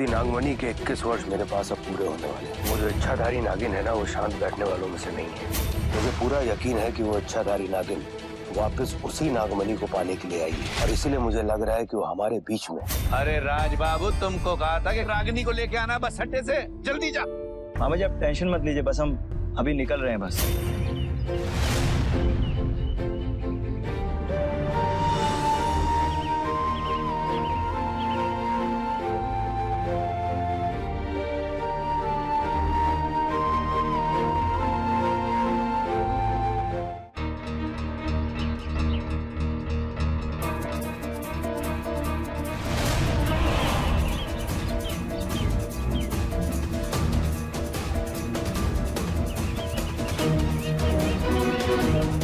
दीदी नागमणि के 21 वर्ष मेरे पास अब पूरे होने वाले हैं। वो जो इच्छाधारी नागिन है ना, वो शांत बैठने वालों में से नहीं है। मुझे पूरा यकीन है कि वो इच्छाधारी नागिन वापस उसी नागमणि को पाने के लिए आई है, और इसीलिए मुझे लग रहा है कि वो हमारे बीच में। अरे राज बाबू, तुमको कहा था कि रागिनी को लेके आना, बस हट्टे से जल्दी जा। मामा जी आप टेंशन मत लीजिए, बस हम अभी निकल रहे हैं बस।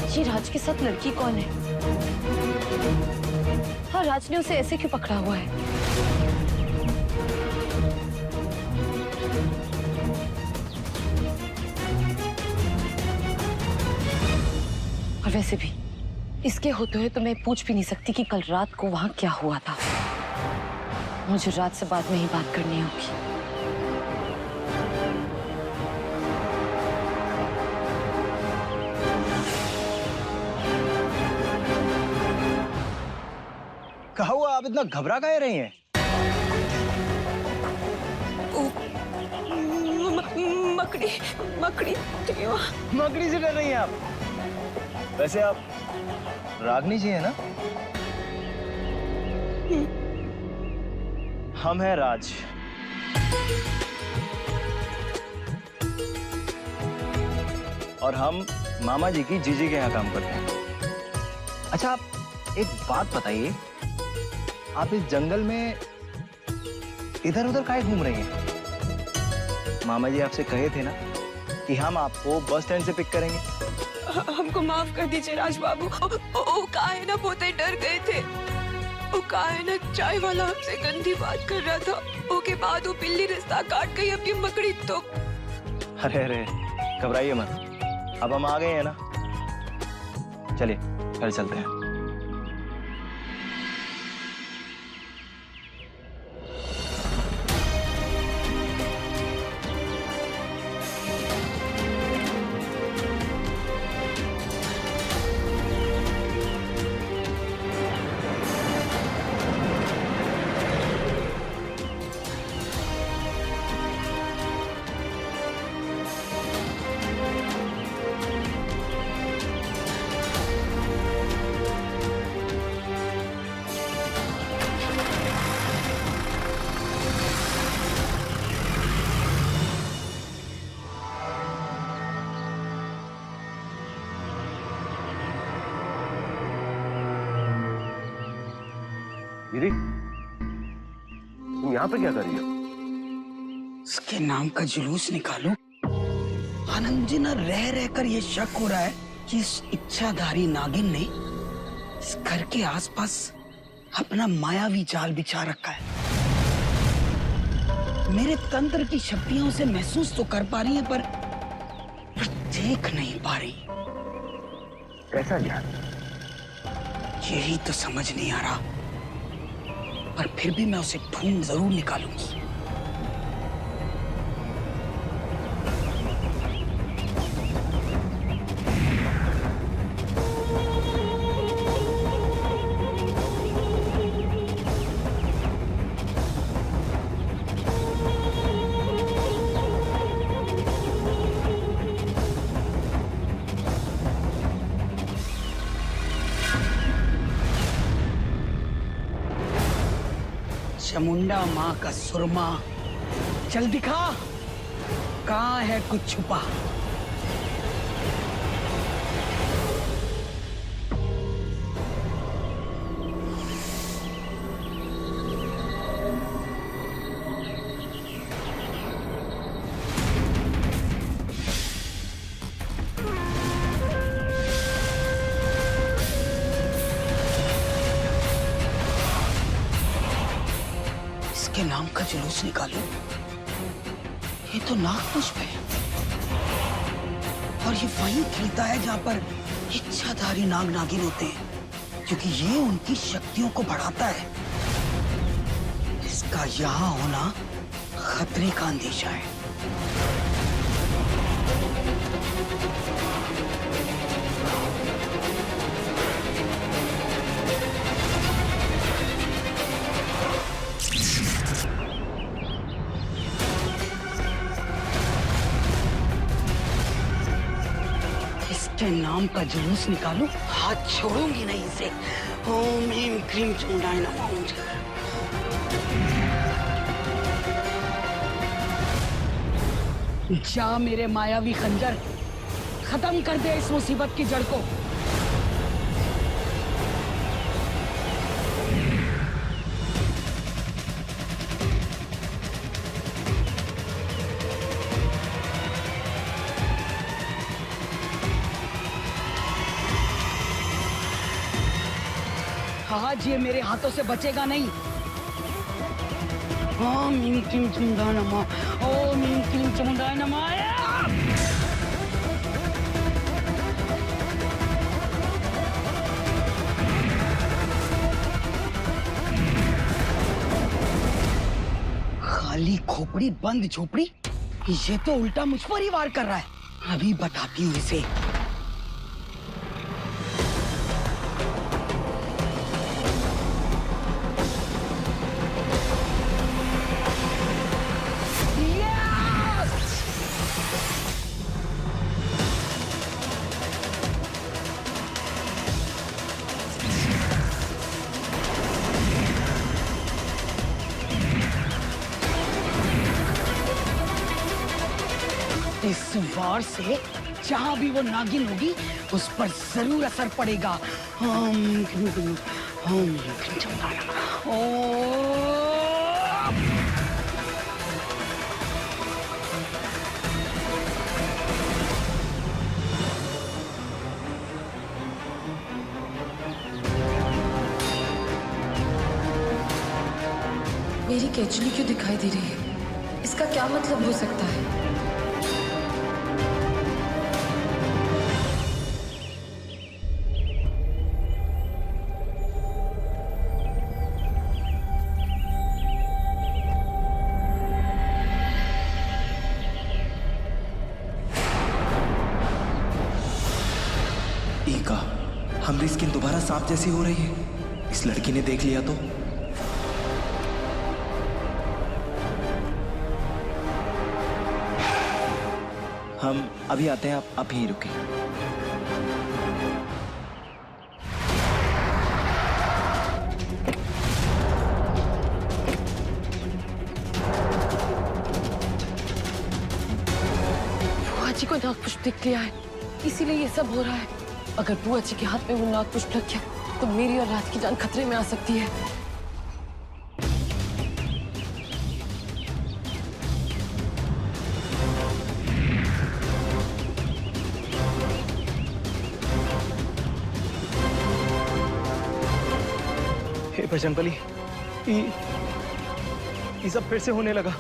ये राज के साथ लड़की कौन है? हाँ, राज ने उसे ऐसे क्यों पकड़ा हुआ है? और वैसे भी इसके होते हुए तो मैं पूछ भी नहीं सकती कि कल रात को वहां क्या हुआ था। मुझे राज से बाद में ही बात करनी होगी। कहा हुआ आप इतना घबरा काहे रही हैं? मकड़ी मकड़ी मकड़ी से डर रही हैं आप? वैसे आप रागनी जी है ना? हम हैं राज। और हम मामा जी की जीजी के यहाँ काम करते हैं। अच्छा आप एक बात बताइए, आप इस जंगल में इधर उधर काहे घूम रही हैं? मामा जी आपसे कहे थे ना कि हम आपको बस स्टैंड से पिक करेंगे। हमको माफ कर दीजिए राज बाबू। ओ काहे ना पोते डर गए थे। ओ काहे ना चाय वाला हमसे गंदी बात कर रहा था। ओके बाद वो बिल्ली रास्ता काट गई अपनी मकड़ी तो। अरे अरे घबराइए मत, अब हम आ गए हैं ना, चलिए घर चलते हैं। दीदी तुम यहाँ पे क्या कर रही हो? इसके नाम का जुलूस निकालो। आनंद जी ना रह रहकर ये शक हो रहा है कि इस इच्छाधारी नागिन ने इस घर के आसपास अपना मायावी जाल बिछा रखा है। मेरे तंत्र की शक्तियों से महसूस तो कर पा रही है पर देख नहीं पा रही। कैसा जाल? यही तो समझ नहीं आ रहा, पर फिर भी मैं उसे ढूंढ जरूर निकालूंगी। चामुंडा माँ का सुरमा, चल दिखा कहाँ है कुछ छुपा। के नाम का जुलूस निकालो। ये तो नाग पुष्प है और ये वहीं खिलता है जहां पर इच्छाधारी नाग नागिन होते हैं, क्योंकि ये उनकी शक्तियों को बढ़ाता है। इसका यहाँ होना खतरे का अंदेशा है। इसके नाम का जुलूस निकालू, हाथ छोड़ूंगी नहीं इसे। ओम ह्रीं क्रीं चामुंडाय नमः। जा मेरे मायावी खंजर, खत्म कर दे इस मुसीबत की जड़ को। आज ये मेरे हाथों से बचेगा नहीं। ओम ह्रीं क्रीं चामुंडाय नमः। ओम ह्रीं क्रीं चामुंडाय नमः। खाली खोपड़ी बंद झोपड़ी, ये तो उल्टा मुझ पर ही वार कर रहा है। अभी बताती हूँ इसे। इस वार से जहां भी वो नागिन होगी उस पर जरूर असर पड़ेगा। ओम ह्रीं चामुंडाय नमः। ओम। मेरी केचुली क्यों दिखाई दे रही है? इसका क्या मतलब हो सकता है? ईका, हमारी स्किन दोबारा सांप जैसी हो रही है। इस लड़की ने देख लिया तो? हम अभी आते हैं, आप यहीं रुकें। बुआ जी को नागपुष्प दिख लिया है, इसीलिए ये सब हो रहा है। अगर बुआ जी के हाथ में वो नागपुष्प लग गया तो मेरी और राज की जान खतरे में आ सकती है। हे बजरंगबली, ये सब फिर से होने लगा।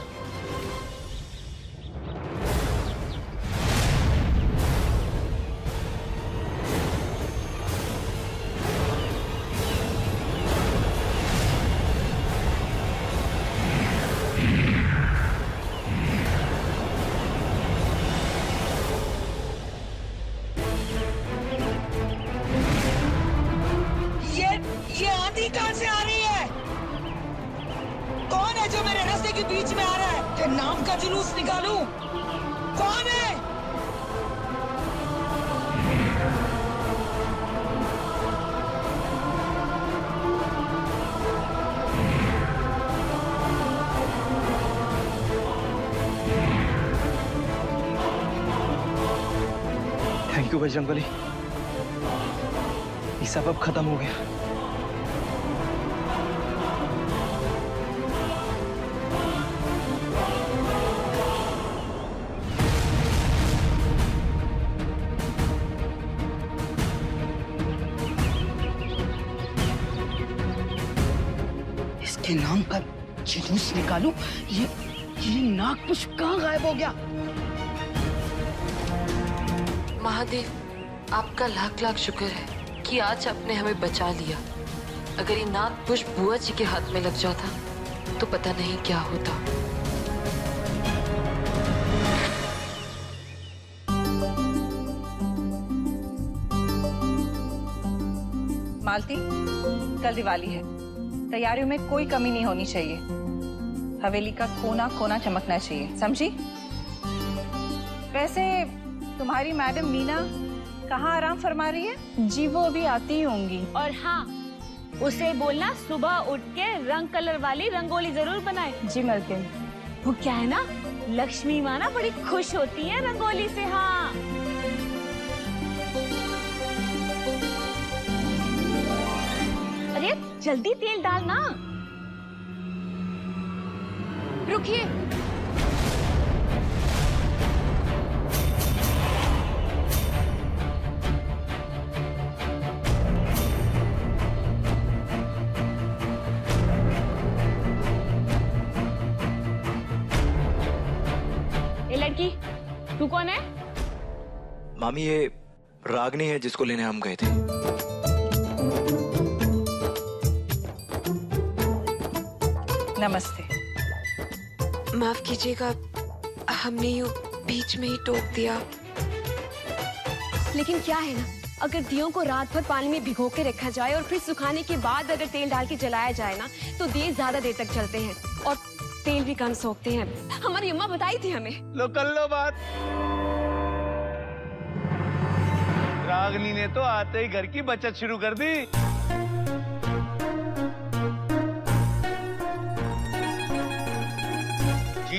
ये आंधी कहां से आ रही है? कौन है जो मेरे रास्ते के बीच में आ रहा है? कि नाम का जुलूस निकालूं? कौन है? थैंक यू बजरंगबली, ये सब अब खत्म हो गया। इसके नाम का जुलूस निकालूं? ये नागपुष्प कहाँ गायब हो गया? महादेव, आपका लाख लाख शुक्र है कि आज आपने हमें बचा लिया। अगर ये नाग पुष्प बुआ जी के हाथ में लग जाता तो पता नहीं क्या होता। मालती, कल दिवाली है, तैयारियों में कोई कमी नहीं होनी चाहिए। हवेली का कोना कोना चमकना चाहिए, समझी? वैसे तुम्हारी मैडम मीना कहाँ आराम फरमा रही है? जी वो अभी आती ही होंगी। और हाँ, उसे बोलना सुबह उठ के रंग कलर वाली रंगोली जरूर बनाए। जी मलकिन। वो क्या है ना, लक्ष्मी माँ ना बड़ी खुश होती है रंगोली से। हाँ अरे जल्दी तेल डालना। रुकिए, ये लड़की, तू कौन है? मामी ये रागनी है जिसको लेने हम गए थे। नमस्ते। माफ कीजिएगा, हमने यूं बीच में ही टोक दिया। लेकिन क्या है ना, अगर दियों को रात भर पानी में भिगो के रखा जाए और फिर सुखाने के बाद अगर तेल डाल के जलाया जाए ना, तो दिए ज्यादा देर तक जलते हैं और तेल भी कम सोखते हैं। हमारी अम्मा बताई थी हमें। लो कर लो बात। रागनी ने तो आते ही घर की बचत शुरू कर दी।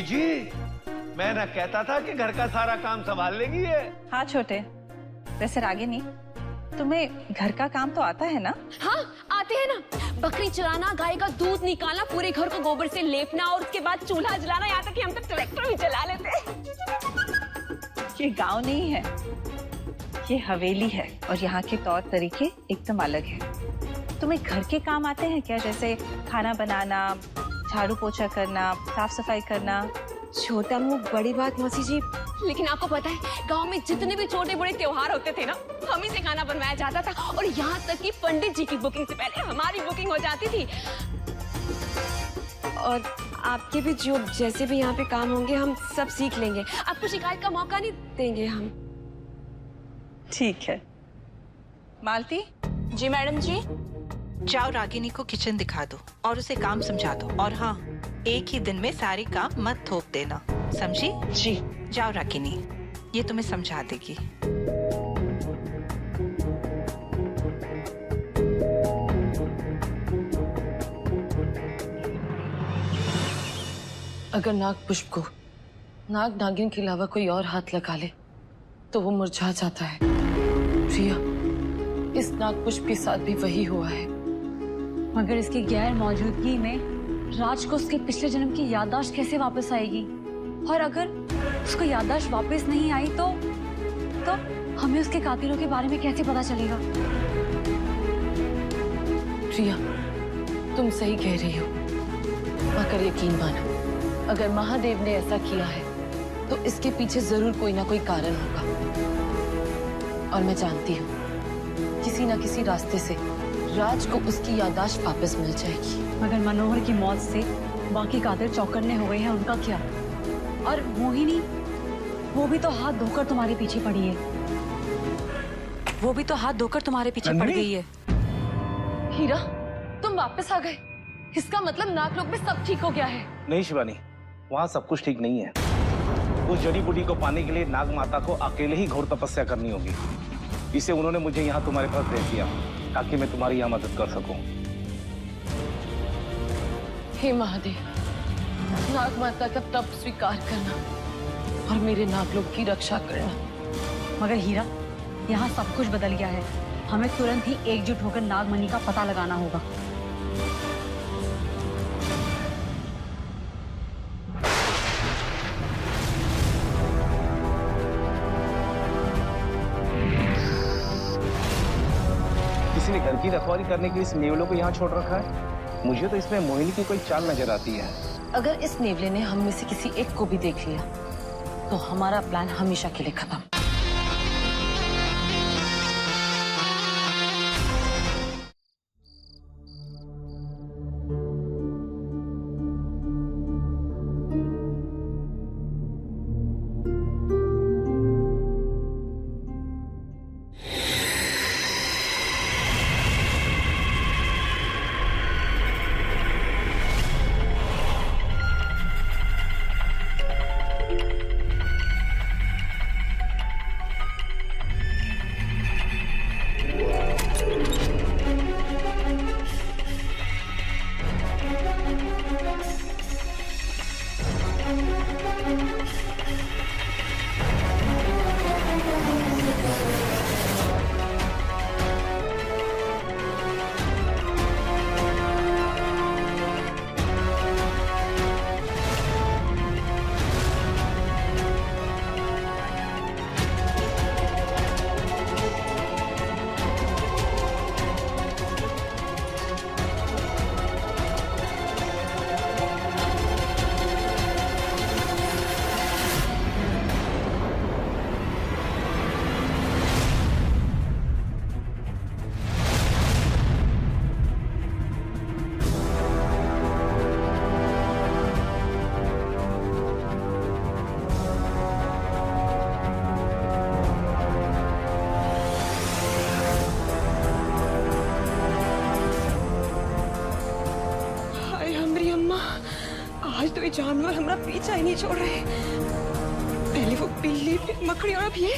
जी, मैं ना कहता था कि घर का सारा काम संभाल लेगी ये। हाँ छोटे, वैसे रागिनी, तुम्हें घर का काम तो आता है ना? हाँ आते हैं ना, बकरी चलाना, गाय का दूध निकालना, पूरे घर को गोबर से लेपना और उसके बाद चूल्हा जलाना, यहाँ तक कि हम तो ट्रैक्टर भी चला लेते हैं। ये गांव नहीं है, ये हवेली है और यहाँ के तौर तरीके एकदम अलग है। तुम्हें घर के काम आते हैं क्या, जैसे खाना बनाना, झाड़ू पोछा करना, साफ सफाई करना? छोटा मुंह बड़ी बात मौसी जी, लेकिन आपको पता है गांव में जितने भी छोटे बड़े त्योहार होते थे ना, हम ही से खाना बनवाया जाता था और यहाँ तक कि पंडित जी की बुकिंग से पहले हमारी बुकिंग हो जाती थी। और आपके भी जो जैसे भी यहाँ पे काम होंगे हम सब सीख लेंगे, आपको शिकायत का मौका नहीं देंगे हम। ठीक है। मालती। जी मैडम जी। जाओ रागिनी को किचन दिखा दो और उसे काम समझा दो। और हाँ, एक ही दिन में सारे काम मत थोप देना, समझी? जी। जाओ रागिनी, ये तुम्हें समझा देगी। अगर नाग पुष्प को नाग नागिन के अलावा कोई और हाथ लगा ले तो वो मुरझा जाता है। प्रिया, इस नाग पुष्प के साथ भी वही हुआ है। मगर इसकी गैर मौजूदगी में राज को उसके पिछले जन्म की याददाश्त कैसे वापस आएगी? और अगर उसको याददाश्त वापस नहीं आई तो हमें उसके कातिलों के बारे में कैसे पता चलेगा? प्रिया, तुम सही कह रही हो, मगर यकीन मानो, अगर महादेव ने ऐसा किया है तो इसके पीछे जरूर कोई ना कोई कारण होगा। और मैं जानती हूँ किसी ना किसी रास्ते से राज को उसकी याददाश्त वापस मिल जाएगी। मगर मनोहर की मौत से बाकी कातिल चौकन्ने हो गए हैं, उनका क्या? और मोहिनी, वो भी तो हाथ धोकर तुम्हारे पीछे पड़ी है। वो भी तो हाथ धोकर तुम्हारे पीछे पड़ गई है। हीरा, तुम वापस आ गए, इसका मतलब नागलोक में सब ठीक हो गया है। नहीं शिवानी, वहाँ सब कुछ ठीक नहीं है। उस जड़ी बूटी को पाने के लिए नाग माता को अकेले ही घोर तपस्या करनी होगी। इसे उन्होंने मुझे यहाँ तुम्हारे पास भेज दिया ताकि मैं तुम्हारी यहाँ मदद कर सकूं। हे महादेव, नाग माता का तप स्वीकार करना और मेरे नागलोक की रक्षा करना। मगर हीरा, यहाँ सब कुछ बदल गया है। हमें तुरंत ही एकजुट होकर नागमणि का पता लगाना होगा। किसी ने घर की रखवाली करने के लिए इस नेवलों को यहाँ छोड़ रखा है। मुझे तो इसमें मोहिनी की कोई चाल नजर आती है। अगर इस नेवले ने हम में से किसी एक को भी देख लिया तो हमारा प्लान हमेशा के लिए खत्म। कोई जानवर हमारा पीछा ही नहीं छोड़ रहे। पहले वो बिल्ली, फिर मकड़ी और अब ये।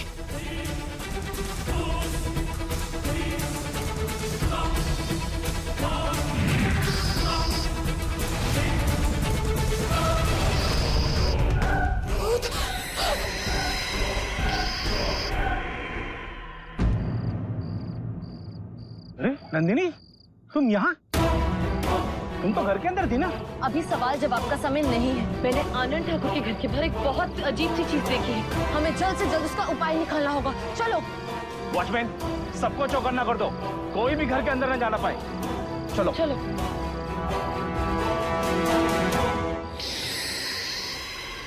अरे नंदिनी, तुम यहाँ? तुम तो घर के अंदर थी ना? अभी सवाल जवाब का समय नहीं है। मैंने आनंद ठाकुर के घर के बाहर एक बहुत अजीब सी चीज देखी है। हमें जल्द से जल्द उसका उपाय निकालना होगा। चलो। वॉचमैन, सबको चौकन्ना कर दो, कोई भी घर के अंदर न जाना पाए। चलो चलो।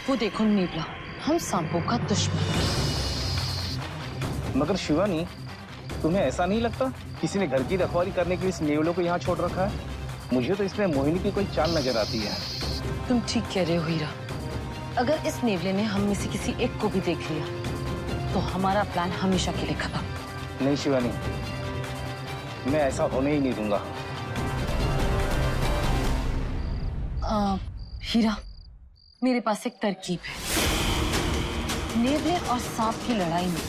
वो देखो नीबला, हम सांपों का दुश्मन। मगर शिवानी, तुम्हें ऐसा नहीं लगता किसी ने घर की रखवाली करने के लिए इस नेवलों को यहाँ छोड़ रखा है? मुझे तो इसमें मोहिनी की कोई चाल नजर आती है। तुम ठीक कह रहे हो हीरा। अगर इस नेवले ने हम में से किसी एक को भी देख लिया तो हमारा प्लान हमेशा के लिए खत्म। नहीं शिवानी, मैं ऐसा होने ही नहीं दूंगा। हीरा, मेरे पास एक तरकीब है। नेवले और सांप की लड़ाई में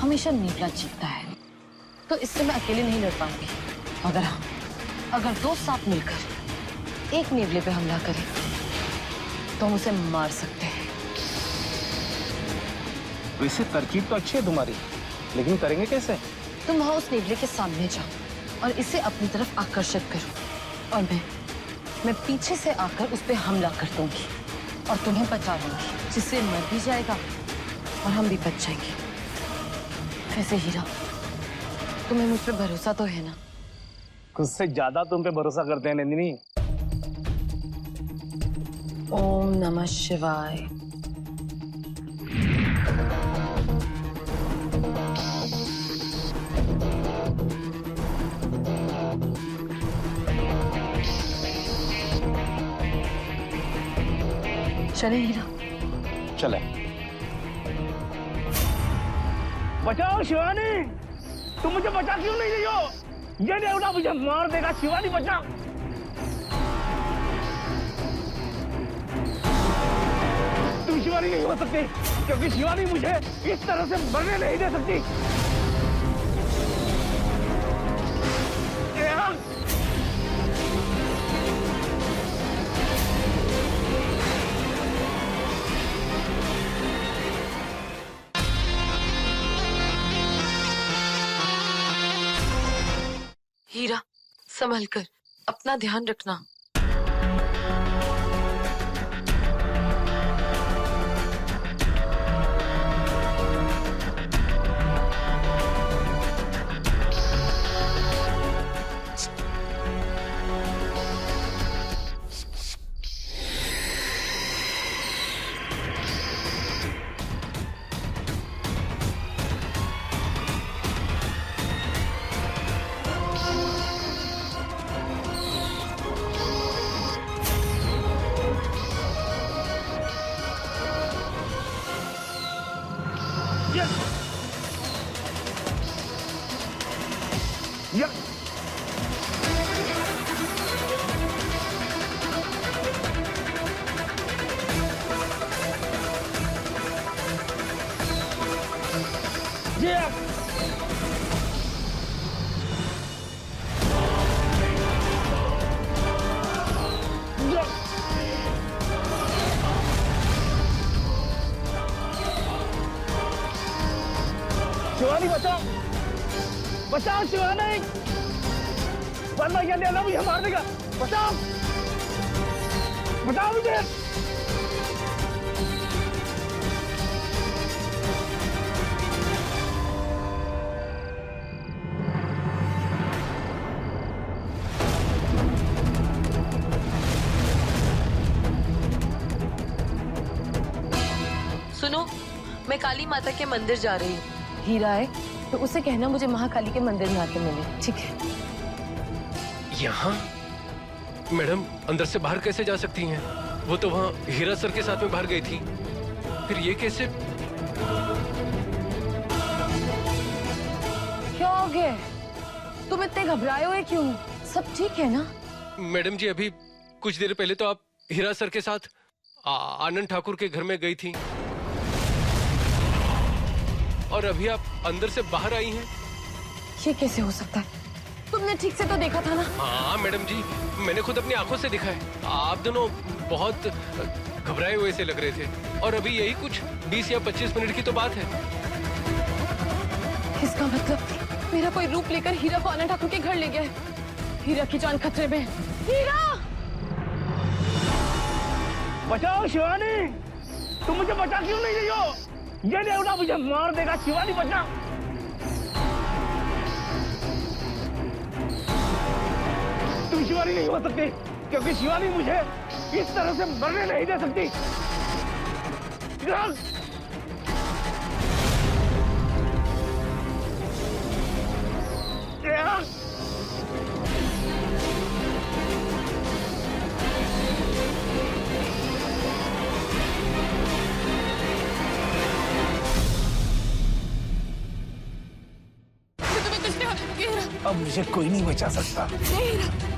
हमेशा नेवला जीतता है, तो इससे मैं अकेले नहीं लड़ पाऊंगी। मगर हाँ, अगर दो सांप मिलकर एक नेवले पे हमला करें तो हम उसे मार सकते हैं। वैसे तरकीब तो अच्छी है तुम्हारी, लेकिन करेंगे कैसे? तुम वहां उस नेवले के सामने जाओ और इसे अपनी तरफ आकर्षित करो, और मैं पीछे से आकर उस पे हमला कर दूंगी और तुम्हें बचा लूंगी, जिससे मर भी जाएगा और हम भी बच जाएंगे। वैसे हीरा, तुम्हें मुझ पे भरोसा तो है ना? खुद से ज्यादा तुम पे भरोसा करते हैं नंदिनी। ओम नमः शिवाय। चले हीरा। चले। बचाओ शिवानी, तुम मुझे बचा क्यों नहीं रही हो? ये नेवला मुझे मार देगा। शिवानी बचा। तुम शिवानी नहीं हो सकती, क्योंकि शिवानी मुझे इस तरह से मरने नहीं दे सकती। हीरा, संभल कर, अपना ध्यान रखना। शिवानी बचाओ, बचाओ शिवानी, वरना ये नेवला मुझे मार देगा। बचाओ, बचाओ मुझे। सुनो, मैं काली माता के मंदिर जा रही हूँ। हीरा है तो उसे कहना मुझे महाकाली के मंदिर में आके मिले, ठीक है? यहाँ? मैडम, अंदर से बाहर कैसे जा सकती हैं? वो तो वहाँ हीरा सर के साथ में बाहर गई थी, फिर ये कैसे? क्या हो गया? तुम इतने घबराए हुए क्यों? सब ठीक है ना? मैडम जी, अभी कुछ देर पहले तो आप हीरा सर के साथ आनंद ठाकुर के घर में गई थी और अभी आप अंदर से बाहर आई हैं। ये कैसे हो सकता है? तुमने ठीक से तो देखा था ना? हाँ मैडम जी, मैंने खुद अपनी आंखों से देखा है। आप दोनों बहुत घबराए हुए से लग रहे थे और अभी यही कुछ 20 या 25 मिनट की तो बात है। इसका मतलब मेरा कोई रूप लेकर हीरा को आनंद ठाकुर के घर ले गया है। हीरा की जान खतरे में है। हीरा! बचाओ शिवानी, तुम मुझे बचा क्यों नहीं रही हो? ये देवता मुझे मार देगा। शिवानी बचा। तुम शिवानी नहीं हो सकती, क्योंकि शिवानी मुझे इस तरह से मरने नहीं दे सकती। अब मुझे कोई नहीं बचा सकता।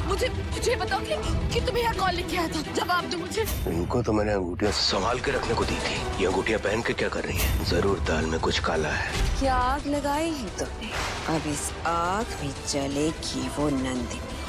मुझे बताओ कि तुम्हें यहाँ कौन लेके आया था? जवाब दो मुझे। इनको तो मैंने अंगूठियां संभाल के रखने को दी थी। ये अंगूठियां पहन के क्या कर रही हैं? जरूर दाल में कुछ काला है। क्या आग लगाई है तुमने? अब इस आग में जलेगी वो नंदिनी।